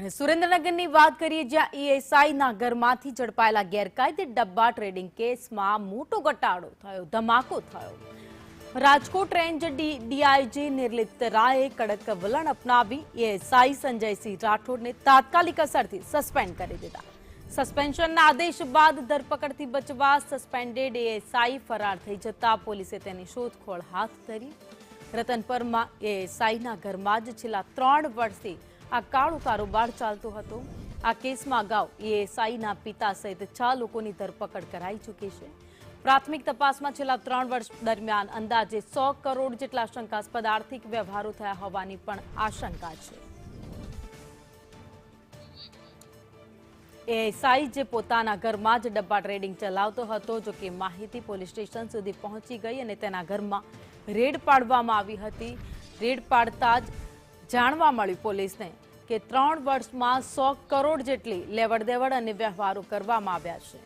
અને સુરેન્દ્રનગરની વાત કરીએ, જ્યાં ઈએસઆઈના ઘરમાંથી ઝડપાયેલા ગેરકાયદે ડબ્બા ટ્રેડિંગ કેસમાં મોટો ઘટાડો થયો, ધમાકો થયો. રાજકોટ રેન્જ ડીઆઈજી નિર્લિપ્ત રાયે કડક વલણ અપનાવી ઈએસઆઈ સંજયસિંહ રાઠોડને તાત્કાલિક અસરથી સસ્પેન્ડ કરી દીધા. સસ્પેન્શનના આદેશ બાદ ધરપકડથી બચવા સસ્પેન્ડેડ ઈએસઆઈ ફરાર થઈ જતા પોલીસે તેની શોધખોળ હાથ ધરી. રતનપરમાં ઈએસઆઈના ઘરમાં જ છેલ્લા 3 વર્ષથી આ કાળો કારોબાર ચાલતો હતો. આ કેસમાં અગાઉ ઈએસઆઈના પિતા સહિત 6 લોકોની ધરપકડ કરાઈ ચૂકી છે. પ્રાથમિક તપાસમાં છેલ્લા 3 વર્ષ દરમિયાન અંદાજે 100 કરોડ જેટલા શંકાસ્પદ આર્થિક વ્યવહારો થયા હોવાની પણ આશંકા છે. ઈએસઆઈ જે પોતાના ઘરમાં જ ડબ્બા ટ્રેડિંગ ચલાવતો હતો, જો કે માહિતી પોલીસ સ્ટેશન સુધી પહોંચી ગઈ અને તેના ઘરમાં રેડ પાડવામાં આવી હતી. રેડ પાડતા જ જાણવા મળ્યું પોલીસને કે 3 વર્ષમાં 100 કરોડ જેટલી લેવડ દેવડ અને વ્યવહારો કરવામાં આવ્યા છે.